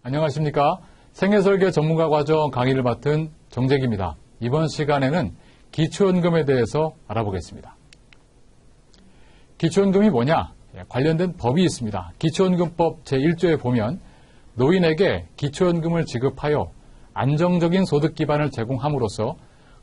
안녕하십니까. 생애설계 전문가 과정 강의를 맡은 정재기입니다. 이번 시간에는 기초연금에 대해서 알아보겠습니다. 기초연금이 뭐냐? 관련된 법이 있습니다. 기초연금법 제1조에 보면 노인에게 기초연금을 지급하여 안정적인 소득 기반을 제공함으로써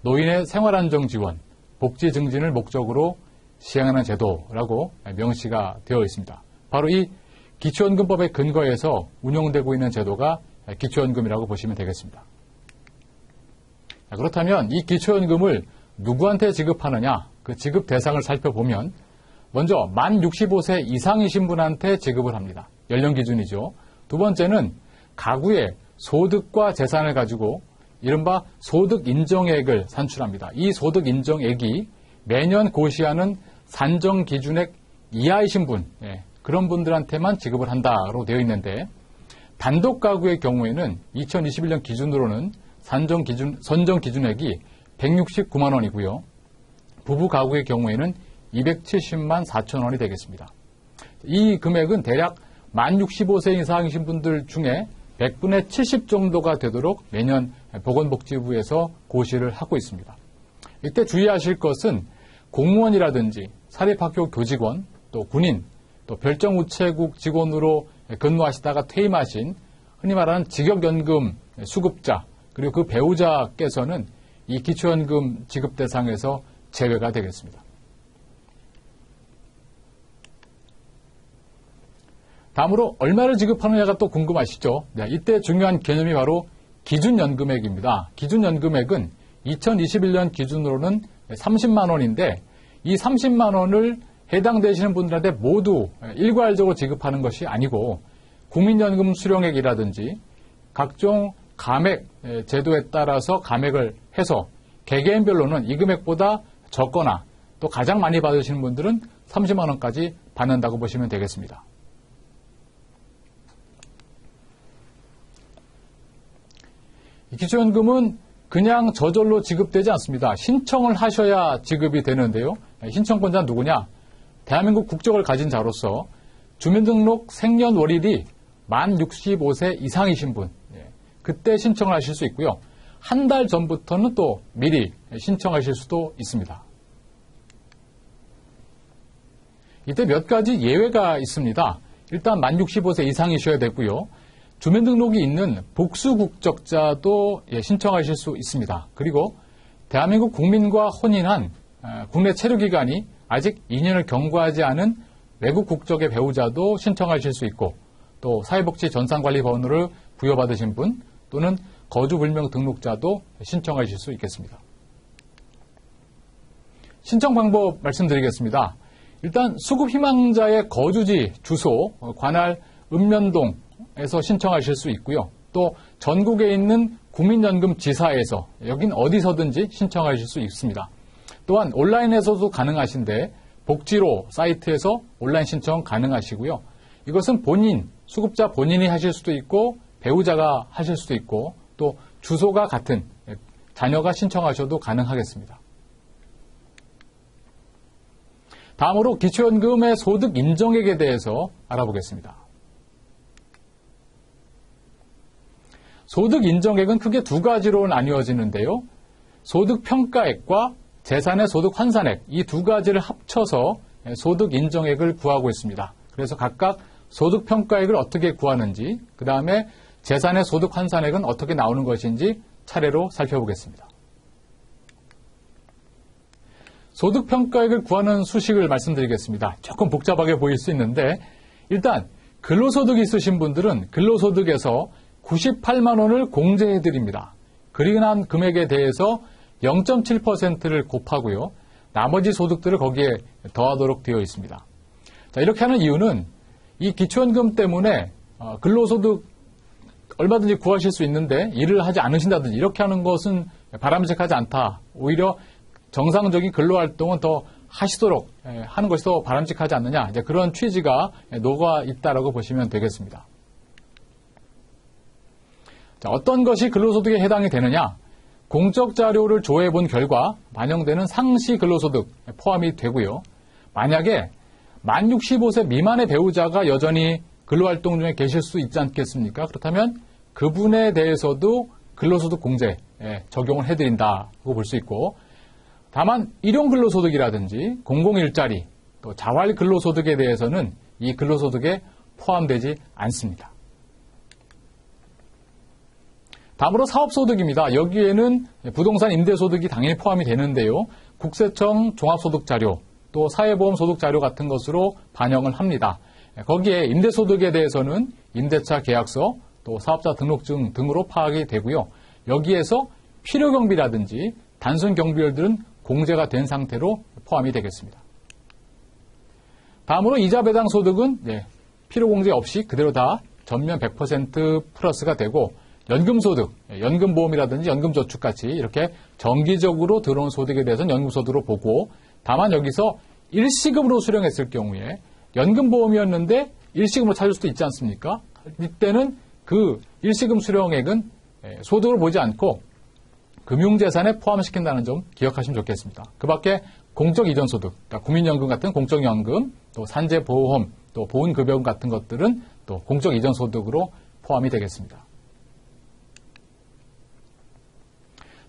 노인의 생활안정 지원, 복지 증진을 목적으로 시행하는 제도라고 명시가 되어 있습니다. 바로 이 기초연금법의 근거에서 운용되고 있는 제도가 기초연금이라고 보시면 되겠습니다. 그렇다면 이 기초연금을 누구한테 지급하느냐? 그 지급 대상을 살펴보면 먼저 만 65세 이상이신 분한테 지급을 합니다. 연령 기준이죠. 두 번째는 가구의 소득과 재산을 가지고 이른바 소득 인정액을 산출합니다. 이 소득 인정액이 매년 고시하는 산정 기준액 이하이신 분, 그런 분들한테만 지급을 한다로 되어 있는데 단독 가구의 경우에는 2021년 기준으로는 선정 기준액이 169만 원이고요. 부부 가구의 경우에는 270만 4천 원이 되겠습니다. 이 금액은 대략 만 65세 이상이신 분들 중에 100분의 70 정도가 되도록 매년 보건복지부에서 고시를 하고 있습니다. 이때 주의하실 것은 공무원이라든지 사립학교 교직원, 또 군인, 또 별정우체국 직원으로 근무하시다가 퇴임하신 흔히 말하는 직역연금 수급자, 그리고 그 배우자께서는 이 기초연금 지급 대상에서 제외가 되겠습니다. 다음으로 얼마를 지급하느냐가 또 궁금하시죠? 이때 중요한 개념이 바로 기준연금액입니다. 기준연금액은 2021년 기준으로는 30만 원인데 이 30만 원을 해당되시는 분들한테 모두 일괄적으로 지급하는 것이 아니고 국민연금 수령액이라든지 각종 감액 제도에 따라서 감액을 해서 개개인별로는 이 금액보다 적거나 또 가장 많이 받으시는 분들은 30만 원까지 받는다고 보시면 되겠습니다. 기초연금은 그냥 저절로 지급되지 않습니다. 신청을 하셔야 지급이 되는데요. 신청권자는 누구냐? 대한민국 국적을 가진 자로서 주민등록 생년월일이 만 65세 이상이신 분, 그때 신청을 하실 수 있고요. 한 달 전부터는 또 미리 신청하실 수도 있습니다. 이때 몇 가지 예외가 있습니다. 일단 만 65세 이상이셔야 되고요. 주민등록이 있는 복수국적자도 신청하실 수 있습니다. 그리고 대한민국 국민과 혼인한 국내 체류기간이 아직 2년을 경과하지 않은 외국 국적의 배우자도 신청하실 수 있고 또 사회복지 전산관리번호를 부여받으신 분 또는 거주불명 등록자도 신청하실 수 있겠습니다. 신청 방법 말씀드리겠습니다. 일단 수급 희망자의 거주지, 주소, 관할 읍면동에서 신청하실 수 있고요. 또 전국에 있는 국민연금 지사에서 여긴 어디서든지 신청하실 수 있습니다. 또한 온라인에서도 가능하신데 복지로 사이트에서 온라인 신청 가능하시고요. 이것은 수급자 본인이 하실 수도 있고 배우자가 하실 수도 있고 또 주소가 같은 자녀가 신청하셔도 가능하겠습니다. 다음으로 기초연금의 소득 인정액에 대해서 알아보겠습니다. 소득 인정액은 크게 두 가지로 나뉘어지는데요. 소득 평가액과 재산의 소득 환산액, 이 두 가지를 합쳐서 소득 인정액을 구하고 있습니다. 그래서 각각 소득 평가액을 어떻게 구하는지, 그 다음에 재산의 소득 환산액은 어떻게 나오는 것인지 차례로 살펴보겠습니다. 소득 평가액을 구하는 수식을 말씀드리겠습니다. 조금 복잡하게 보일 수 있는데 일단 근로소득이 있으신 분들은 근로소득에서 98만 원을 공제해드립니다. 그리고 난 금액에 대해서 0.7%를 곱하고요. 나머지 소득들을 거기에 더하도록 되어 있습니다. 자, 이렇게 하는 이유는 이 기초연금 때문에 근로소득 얼마든지 구하실 수 있는데 일을 하지 않으신다든지 이렇게 하는 것은 바람직하지 않다. 오히려 정상적인 근로활동은 더 하시도록 하는 것이 더 바람직하지 않느냐. 이제 그런 취지가 녹아 있다라고 보시면 되겠습니다. 자, 어떤 것이 근로소득에 해당이 되느냐? 공적 자료를 조회해 본 결과 반영되는 상시 근로소득 포함이 되고요. 만약에 만 65세 미만의 배우자가 여전히 근로활동 중에 계실 수 있지 않겠습니까? 그렇다면 그분에 대해서도 근로소득 공제 적용을 해드린다고 볼 수 있고, 다만 일용 근로소득이라든지 공공일자리, 또 자활 근로소득에 대해서는 이 근로소득에 포함되지 않습니다. 다음으로 사업소득입니다. 여기에는 부동산 임대소득이 당연히 포함이 되는데요. 국세청 종합소득자료, 또 사회보험소득자료 같은 것으로 반영을 합니다. 거기에 임대소득에 대해서는 임대차 계약서, 또 사업자 등록증 등으로 파악이 되고요. 여기에서 필요경비라든지 단순경비월들은 공제가 된 상태로 포함이 되겠습니다. 다음으로 이자배당소득은 필요공제 없이 그대로 다 전면 100% 플러스가 되고, 연금소득, 연금보험이라든지 연금저축같이 이렇게 정기적으로 들어온 소득에 대해서는 연금소득으로 보고, 다만 여기서 일시금으로 수령했을 경우에 연금보험이었는데 일시금으로 찾을 수도 있지 않습니까? 이때는 그 일시금 수령액은 소득을 보지 않고 금융재산에 포함시킨다는 점 기억하시면 좋겠습니다. 그 밖에 공적이전소득, 그러니까 국민연금 같은 공적연금, 또 산재보험, 또 보훈급여금 같은 것들은 또 공적이전소득으로 포함이 되겠습니다.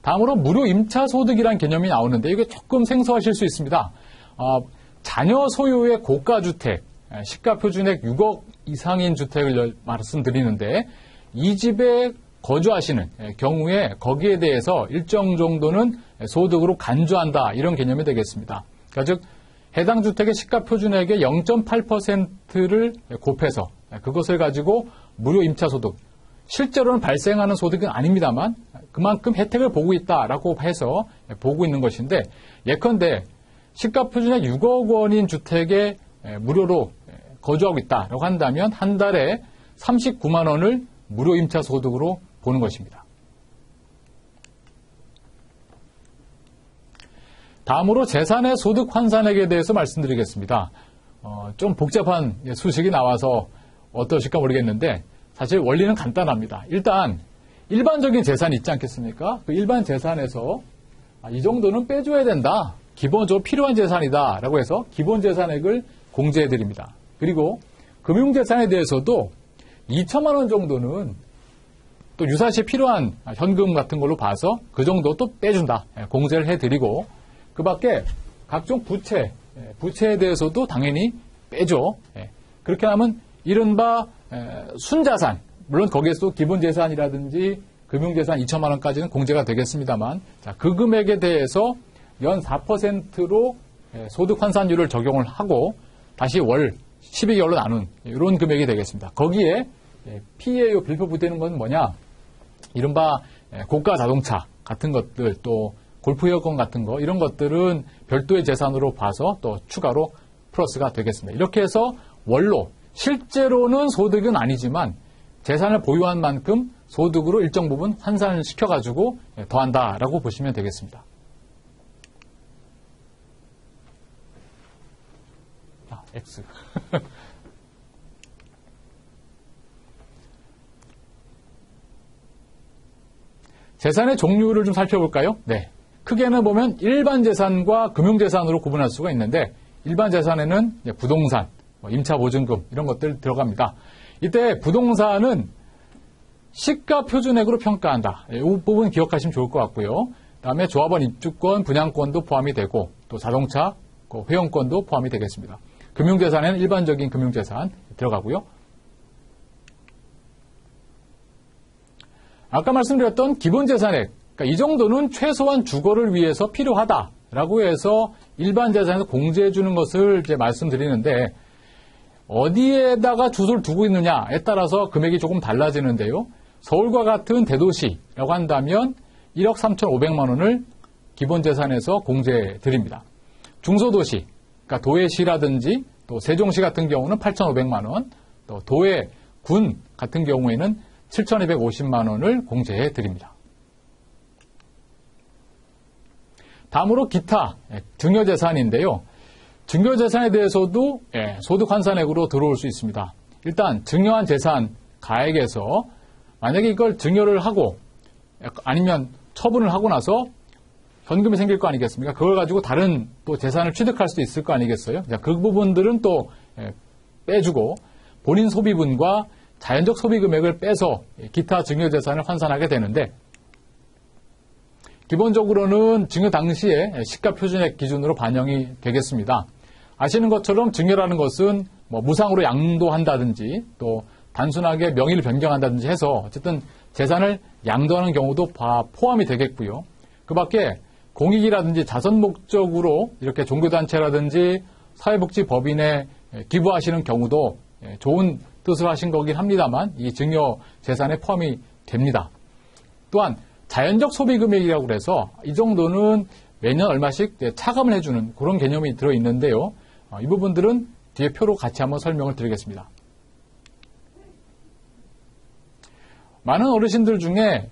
다음으로 무료 임차소득이라는 개념이 나오는데 이게 조금 생소하실 수 있습니다. 자녀 소유의 고가주택, 시가표준액 6억 이상인 주택을 말씀드리는데 이 집에 거주하시는 경우에 거기에 대해서 일정 정도는 소득으로 간주한다, 이런 개념이 되겠습니다. 그러니까 즉 해당 주택의 시가표준액의 0.8%를 곱해서 그것을 가지고 무료 임차소득, 실제로는 발생하는 소득은 아닙니다만 그만큼 혜택을 보고 있다라고 해서 보고 있는 것인데, 예컨대 시가표준액 6억 원인 주택에 무료로 거주하고 있다라고 한다면 한 달에 39만 원을 무료 임차소득으로 보는 것입니다. 다음으로 재산의 소득 환산액에 대해서 말씀드리겠습니다. 좀 복잡한 수식이 나와서 어떠실까 모르겠는데 사실 원리는 간단합니다. 일단 일반적인 재산이 있지 않겠습니까? 그 일반 재산에서 이 정도는 빼줘야 된다, 기본적으로 필요한 재산이다 라고 해서 기본 재산액을 공제해드립니다. 그리고 금융재산에 대해서도 2천만 원 정도는 또 유사시에 필요한 현금 같은 걸로 봐서 그 정도 또 빼준다, 공제를 해드리고, 그 밖에 각종 부채에 대해서도 당연히 빼줘. 그렇게 하면 이른바 순자산, 물론 거기에서도 기본재산이라든지 금융재산 2천만 원까지는 공제가 되겠습니다만, 그 금액에 대해서 연 4%로 소득 환산율을 적용을 하고 다시 월 12개월로 나눈 이런 금액이 되겠습니다. 거기에 PEAO 빌려부되는 건 뭐냐? 이른바 고가 자동차 같은 것들, 또 골프회원권 같은 거, 이런 것들은 별도의 재산으로 봐서 또 추가로 플러스가 되겠습니다. 이렇게 해서 월로 실제로는 소득은 아니지만 재산을 보유한 만큼 소득으로 일정 부분 환산을 시켜가지고 더한다라고 보시면 되겠습니다. X. 재산의 종류를 좀 살펴볼까요? 네. 크게는 보면 일반 재산과 금융재산으로 구분할 수가 있는데, 일반 재산에는 부동산, 임차보증금 이런 것들 들어갑니다. 이때 부동산은 시가 표준액으로 평가한다. 이 부분 기억하시면 좋을 것 같고요. 그다음에 조합원 입주권, 분양권도 포함이 되고, 또 자동차, 회원권도 포함이 되겠습니다. 금융재산에는 일반적인 금융재산 들어가고요. 아까 말씀드렸던 기본재산액, 그러니까 이 정도는 최소한 주거를 위해서 필요하다라고 해서 일반 재산에서 공제해 주는 것을 이제 말씀드리는데, 어디에다가 주소를 두고 있느냐에 따라서 금액이 조금 달라지는데요. 서울과 같은 대도시라고 한다면 1억 3,500만 원을 기본재산에서 공제해 드립니다. 중소도시, 그러니까 도회시라든지 또 세종시 같은 경우는 8,500만 원, 또 도회, 군 같은 경우에는 7,250만 원을 공제해 드립니다. 다음으로 기타, 증여재산인데요. 증여재산에 대해서도 소득 환산액으로 들어올 수 있습니다. 일단 증여한 재산 가액에서 만약에 이걸 증여를 하고 아니면 처분을 하고 나서 현금이 생길 거 아니겠습니까? 그걸 가지고 다른 또 재산을 취득할 수도 있을 거 아니겠어요? 그 부분들은 또 빼주고, 본인 소비분과 자연적 소비 금액을 빼서 기타 증여재산을 환산하게 되는데, 기본적으로는 증여 당시에 시가표준액 기준으로 반영이 되겠습니다. 아시는 것처럼 증여라는 것은 무상으로 양도한다든지 또 단순하게 명의를 변경한다든지 해서 어쨌든 재산을 양도하는 경우도 포함이 되겠고요. 그 밖에 공익이라든지 자선 목적으로 이렇게 종교단체라든지 사회복지법인에 기부하시는 경우도 좋은 뜻을 하신 거긴 합니다만 이 증여 재산에 포함이 됩니다. 또한 자연적 소비 금액이라고 해서 이 정도는 매년 얼마씩 차감을 해주는 그런 개념이 들어있는데요. 이 부분들은 뒤에 표로 같이 한번 설명을 드리겠습니다. 많은 어르신들 중에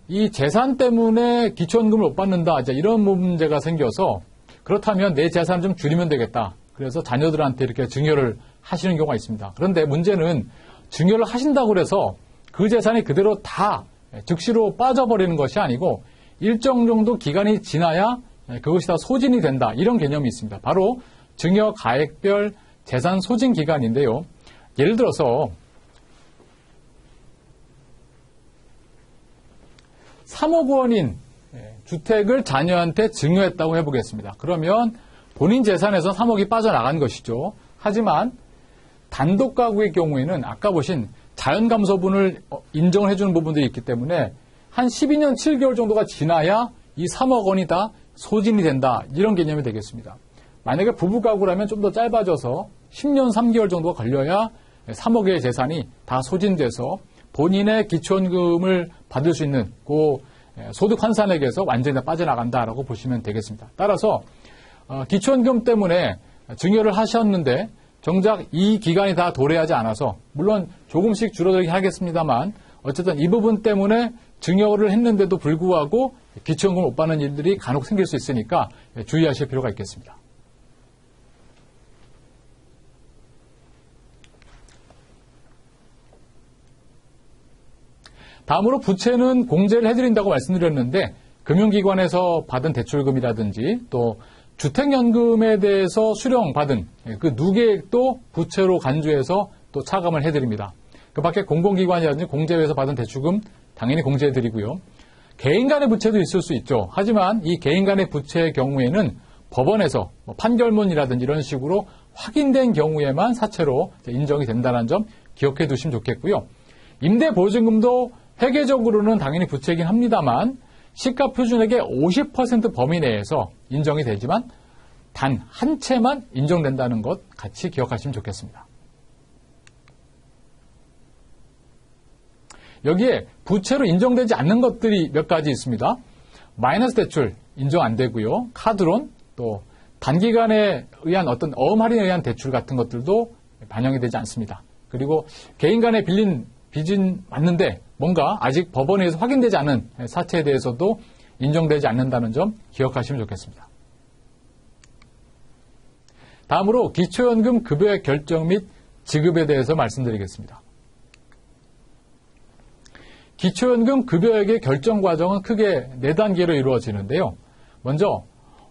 이 재산 때문에 기초연금을 못 받는다, 이런 문제가 생겨서 그렇다면 내 재산을 좀 줄이면 되겠다. 그래서 자녀들한테 이렇게 증여를 하시는 경우가 있습니다. 그런데 문제는 증여를 하신다고 해서 그 재산이 그대로 다 즉시로 빠져버리는 것이 아니고 일정 정도 기간이 지나야 그것이 다 소진이 된다. 이런 개념이 있습니다. 바로 증여 가액별 재산 소진 기간인데요. 예를 들어서 3억 원인 주택을 자녀한테 증여했다고 해보겠습니다. 그러면 본인 재산에서 3억이 빠져나간 것이죠. 하지만 단독 가구의 경우에는 아까 보신 자연감소분을 인정을 해주는 부분들이 있기 때문에 한 12년 7개월 정도가 지나야 이 3억 원이 다 소진이 된다. 이런 개념이 되겠습니다. 만약에 부부 가구라면 좀 더 짧아져서 10년 3개월 정도가 걸려야 3억의 재산이 다 소진돼서 본인의 기초연금을 받을 수 있는 그 소득 환산액에서 완전히 다 빠져나간다라고 보시면 되겠습니다. 따라서 기초연금 때문에 증여를 하셨는데 정작 이 기간이 다 도래하지 않아서 물론 조금씩 줄어들긴 하겠습니다만 어쨌든 이 부분 때문에 증여를 했는데도 불구하고 기초연금을 못 받는 일들이 간혹 생길 수 있으니까 주의하실 필요가 있겠습니다. 다음으로 부채는 공제를 해드린다고 말씀드렸는데 금융기관에서 받은 대출금이라든지 또 주택연금에 대해서 수령받은 그 누계액도 부채로 간주해서 또 차감을 해드립니다. 그 밖에 공공기관이라든지 공제회에서 받은 대출금 당연히 공제해드리고요. 개인 간의 부채도 있을 수 있죠. 하지만 이 개인 간의 부채의 경우에는 법원에서 판결문이라든지 이런 식으로 확인된 경우에만 사채로 인정이 된다는 점 기억해 두시면 좋겠고요. 임대보증금도 회계적으로는 당연히 부채이긴 합니다만 시가표준액의 50% 범위 내에서 인정이 되지만 단 한 채만 인정된다는 것 같이 기억하시면 좋겠습니다. 여기에 부채로 인정되지 않는 것들이 몇 가지 있습니다. 마이너스 대출 인정 안 되고요. 카드론, 또 단기간에 의한 어떤 어음 할인에 의한 대출 같은 것들도 반영이 되지 않습니다. 그리고 개인 간에 빌린 빚은 맞는데 뭔가 아직 법원에서 확인되지 않은 사채에 대해서도 인정되지 않는다는 점 기억하시면 좋겠습니다. 다음으로 기초연금 급여의 결정 및 지급에 대해서 말씀드리겠습니다. 기초연금 급여액의 결정 과정은 크게 4단계로 이루어지는데요. 먼저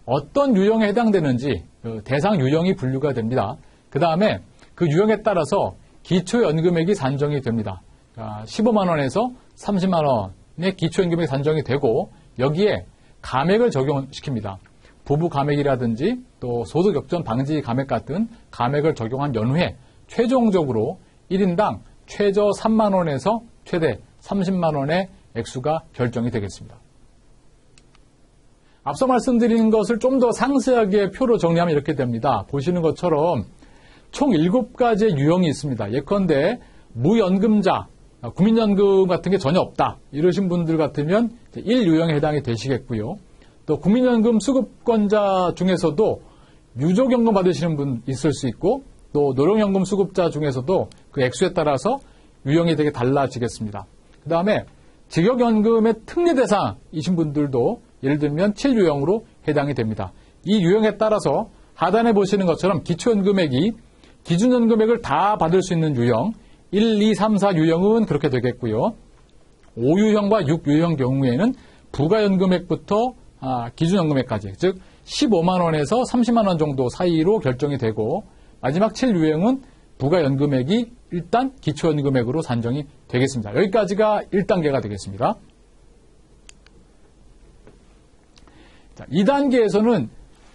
어떤 유형에 해당되는지 대상 유형이 분류가 됩니다. 그 다음에 그 유형에 따라서 기초연금액이 산정이 됩니다. 15만 원에서 30만 원의 기초연금액이 산정이 되고 여기에 감액을 적용시킵니다. 부부 감액이라든지 또 소득 역전 방지 감액 같은 감액을 적용한 연후에 최종적으로 1인당 최저 3만 원에서 최대 30만 원의 액수가 결정이 되겠습니다. 앞서 말씀드린 것을 좀 더 상세하게 표로 정리하면 이렇게 됩니다. 보시는 것처럼 총 7가지의 유형이 있습니다. 예컨대 무연금자, 국민연금 같은 게 전혀 없다. 이러신 분들 같으면 1유형에 해당이 되시겠고요. 또 국민연금 수급권자 중에서도 유족연금 받으시는 분 있을 수 있고 또 노령연금 수급자 중에서도 그 액수에 따라서 유형이 되게 달라지겠습니다. 그 다음에 직역연금의 특례 대상이신 분들도 예를 들면 7유형으로 해당이 됩니다. 이 유형에 따라서 하단에 보시는 것처럼 기초연금액이 기준연금액을 다 받을 수 있는 유형 1, 2, 3, 4 유형은 그렇게 되겠고요. 5유형과 6유형 경우에는 부가연금액부터 기준연금액까지 즉 15만 원에서 30만 원 정도 사이로 결정이 되고 마지막 7유형은 부가연금액이 일단 기초연금액으로 산정이 되겠습니다. 여기까지가 1단계가 되겠습니다. 자, 2단계에서는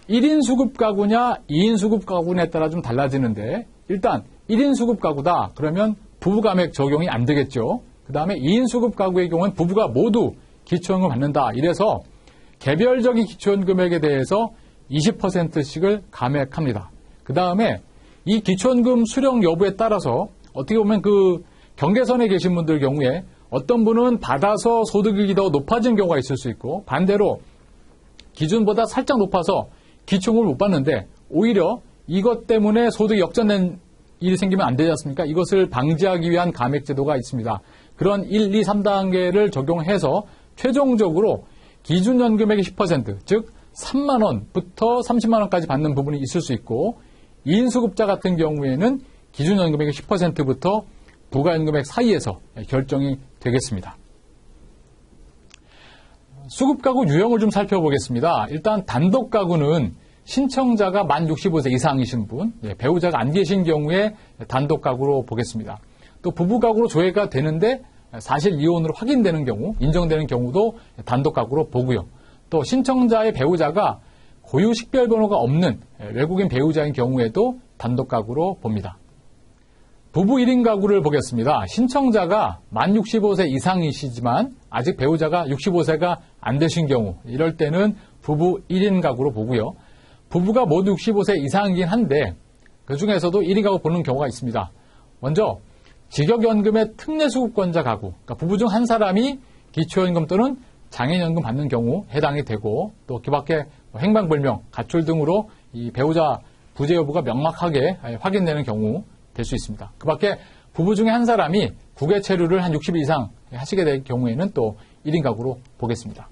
1인 수급 가구냐 2인 수급 가구냐에 따라 좀 달라지는데 일단 1인 수급 가구다. 그러면 부부감액 적용이 안 되겠죠. 그 다음에 2인 수급 가구의 경우는 부부가 모두 기초연금 받는다. 이래서 개별적인 기초연금액에 대해서 20%씩을 감액합니다. 그 다음에 이 기초연금 수령 여부에 따라서 어떻게 보면 그 경계선에 계신 분들 경우에 어떤 분은 받아서 소득이 더 높아진 경우가 있을 수 있고 반대로 기준보다 살짝 높아서 기초연금을 못 받는데 오히려 이것 때문에 소득이 역전된 일이 생기면 안 되지 않습니까? 이것을 방지하기 위한 감액 제도가 있습니다. 그런 1, 2, 3단계를 적용해서 최종적으로 기준연금액의 10%, 즉 3만 원부터 30만 원까지 받는 부분이 있을 수 있고 2인 수급자 같은 경우에는 기준연금액의 10%부터 부가연금액 사이에서 결정이 되겠습니다. 수급가구 유형을 좀 살펴보겠습니다. 일단 단독가구는 신청자가 만 65세 이상이신 분, 배우자가 안 계신 경우에 단독가구로 보겠습니다. 또 부부가구로 조회가 되는데 사실 이혼으로 확인되는 경우, 인정되는 경우도 단독가구로 보고요. 또 신청자의 배우자가 고유 식별번호가 없는 외국인 배우자인 경우에도 단독가구로 봅니다. 부부 1인 가구를 보겠습니다. 신청자가 만 65세 이상이시지만 아직 배우자가 65세가 안 되신 경우, 이럴 때는 부부 1인 가구로 보고요. 부부가 모두 65세 이상이긴 한데 그 중에서도 1인 가구 보는 경우가 있습니다. 먼저 직역연금의 특례수급권자 가구, 그러니까 부부 중 한 사람이 기초연금 또는 장애연금 받는 경우 해당이 되고 또 그 밖에 행방불명, 가출 등으로 이 배우자 부재 여부가 명확하게 확인되는 경우 될 수 있습니다. 그 밖에 부부 중에 한 사람이 국외 체류를 한 60일 이상 하시게 될 경우에는 또 1인 가구로 보겠습니다.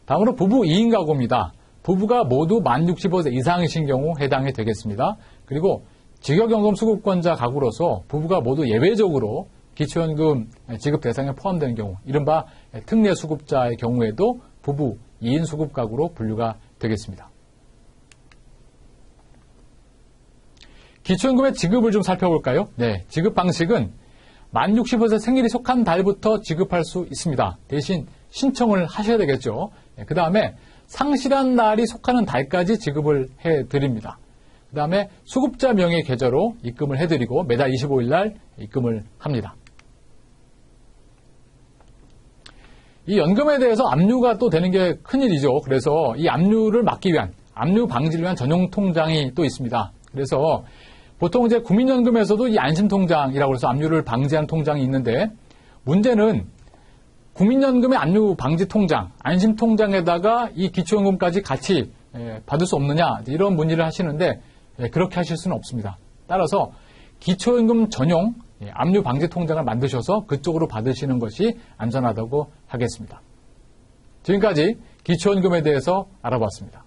다음으로 부부 2인 가구입니다. 부부가 모두 만 65세 이상이신 경우 해당이 되겠습니다. 그리고 직역연금 수급권자 가구로서 부부가 모두 예외적으로 기초연금 지급 대상에 포함되는 경우, 이른바 특례수급자의 경우에도 부부 2인 수급 가구로 분류가 되겠습니다. 기초연금의 지급을 좀 살펴볼까요? 네, 지급 방식은 만 65세 생일이 속한 달부터 지급할 수 있습니다. 대신 신청을 하셔야 되겠죠. 그 다음에 상실한 날이 속하는 달까지 지급을 해드립니다. 그 다음에 수급자 명의 계좌로 입금을 해드리고 매달 25일 날 입금을 합니다. 이 연금에 대해서 압류가 또 되는 게 큰일이죠. 그래서 이 압류를 막기 위한, 압류 방지를 위한 전용 통장이 또 있습니다. 그래서 보통 이제 국민연금에서도 이 안심통장이라고 해서 압류를 방지한 통장이 있는데 문제는 국민연금의 압류 방지 통장, 안심통장에다가 이 기초연금까지 같이 받을 수 없느냐 이런 문의를 하시는데 그렇게 하실 수는 없습니다. 따라서 기초연금 전용 압류 방지 통장을 만드셔서 그쪽으로 받으시는 것이 안전하다고 하겠습니다. 지금까지 기초연금에 대해서 알아봤습니다.